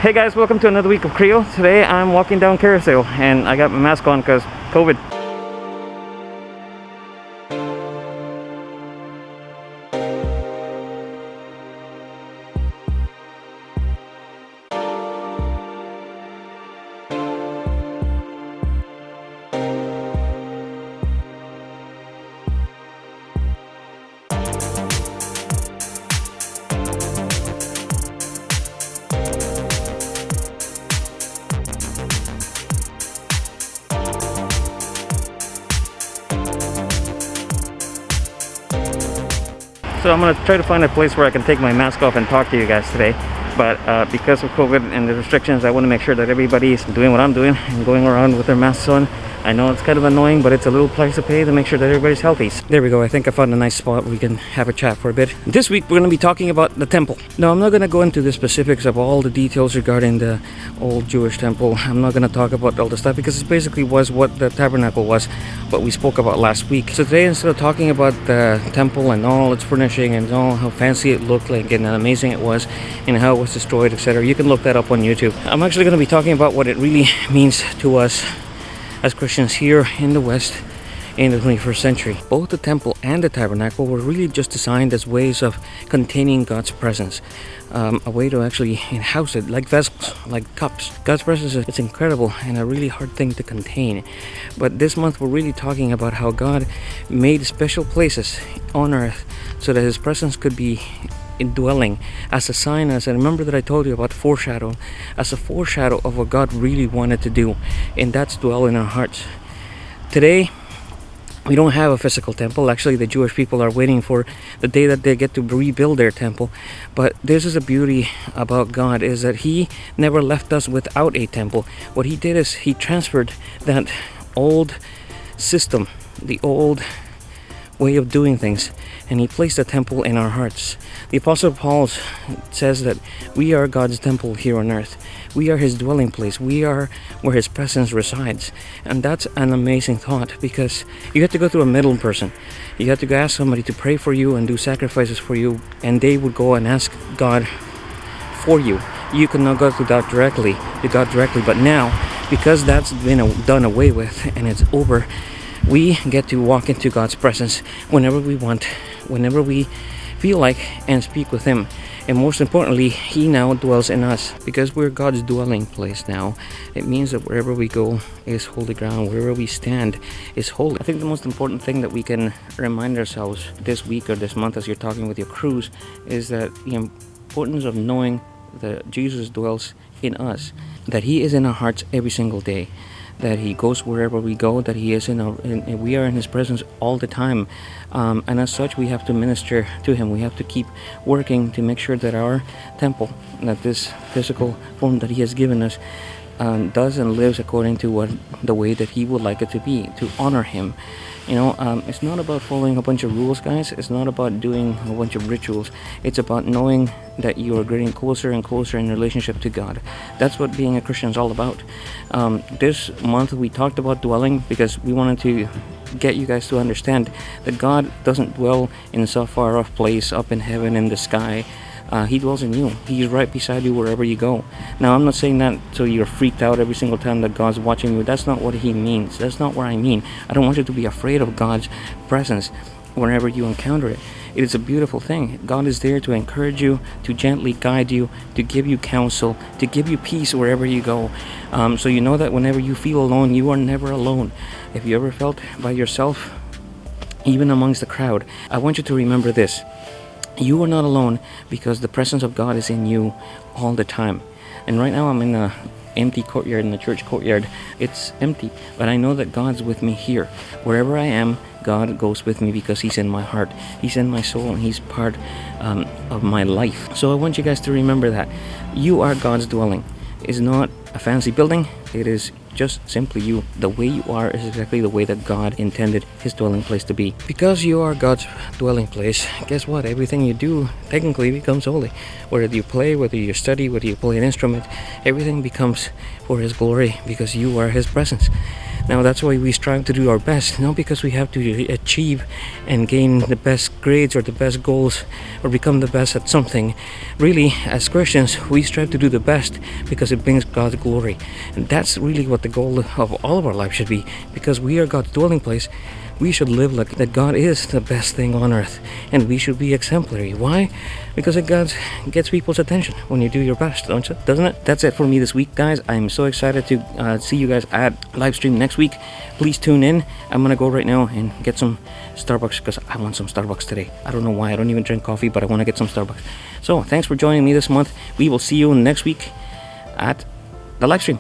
Hey guys, welcome to another week of Creo. Today I'm walking down Carousel and I got my mask on because COVID. So I'm going to try to find a place where I can take my mask off and talk to you guys today. But because of COVID and the restrictions, I want to make sure that everybody's doing what I'm doing and going around with their masks on. I know it's kind of annoying, but it's a little price to pay to make sure that everybody's healthy. There we go. I think I found a nice spot where we can have a chat for a bit. This week we're going to be talking about the temple. Now I'm not going to go into the specifics of all the details regarding the old Jewish temple. I'm not going to talk about all the stuff because it basically was what the tabernacle was, what we spoke about last week. So today, instead of talking about the temple and all its furnishing and all how fancy it looked like and how amazing it was and how it was destroyed, etc., you can look that up on YouTube. I'm actually going to be talking about what it really means to us as Christians here in the West in the 21st century. Both the temple and the tabernacle were really just designed as ways of containing God's presence, a way to actually house it, like vessels, like cups. God's presence is incredible and a really hard thing to contain. But this month we're really talking about how God made special places on earth so that His presence could be indwelling as a sign, as I remember that I told you about foreshadow, as a foreshadow of what God really wanted to do, and that's dwell in our hearts. Today we don't have a physical temple. Actually, the Jewish people are waiting for the day that they get to rebuild their temple. But this is the beauty about God, is that He never left us without a temple. What He did is He transferred that old system, the old way of doing things, and He placed a temple in our hearts. The Apostle Paul says that we are God's temple here on earth. We are His dwelling place. We are where His presence resides. And that's an amazing thought, because you have to go through a middle person. You have to go ask somebody to pray for you and do sacrifices for you, and they would go and ask God for you. You cannot go to God directly, but now, because that's been done away with and it's over, we get to walk into God's presence whenever we want, whenever we feel like, and speak with Him. And most importantly, He now dwells in us. Because we're God's dwelling place now, it means that wherever we go is holy ground. Wherever we stand is holy. I think the most important thing that we can remind ourselves this week or this month as you're talking with your crews is that the importance of knowing that Jesus dwells in us, that He is in our hearts every single day, that He goes wherever we go, that He is we are in His presence all the time, and as such we have to minister to Him. We have to keep working to make sure that our temple, that this physical form that He has given us, does and lives according to the way that He would like it to be, to honor Him. It's not about following a bunch of rules, guys. It's not about doing a bunch of rituals. It's about knowing that you are getting closer and closer in relationship to God. That's what being a Christian is all about. This month we talked about dwelling because we wanted to get you guys to understand that God doesn't dwell in some far off place up in heaven in the sky. He dwells in you. He's right beside you wherever you go. Now, I'm not saying that so you're freaked out every single time that God's watching you. That's not what He means. That's not what I mean. I don't want you to be afraid of God's presence whenever you encounter it. It is a beautiful thing. God is there to encourage you, to gently guide you, to give you counsel, to give you peace wherever you go. So you know that whenever you feel alone, you are never alone. If you ever felt by yourself, even amongst the crowd, I want you to remember this. You are not alone, because the presence of God is in you all the time. And right now I'm in a empty courtyard, in the church courtyard. It's empty, but I know that God's with me here. Wherever I am, God goes with me because He's in my heart. He's in my soul, and He's part of my life. So I want you guys to remember that. You are God's dwelling. It's not a fancy building. It is just simply you. The way you are is exactly the way that God intended His dwelling place to be. Because you are God's dwelling place, guess what? Everything you do technically becomes holy. Whether you play, whether you study, whether you play an instrument, everything becomes for His glory because you are His presence. Now that's why we strive to do our best, not because we have to achieve and gain the best grades or the best goals or become the best at something. Really, as Christians, we strive to do the best because it brings God glory. And that's really what the goal of all of our life should be, because we are God's dwelling place. We should live like that God is the best thing on earth, and we should be exemplary. Why? Because it gets people's attention when you do your best, doesn't it? That's it for me this week, guys. I'm so excited to see you guys at live stream next week. Please tune in. I'm gonna go right now and get some Starbucks because I want some Starbucks today. I don't know why. I don't even drink coffee, but I want to get some Starbucks. So thanks for joining me this month. We will see you next week at the live stream.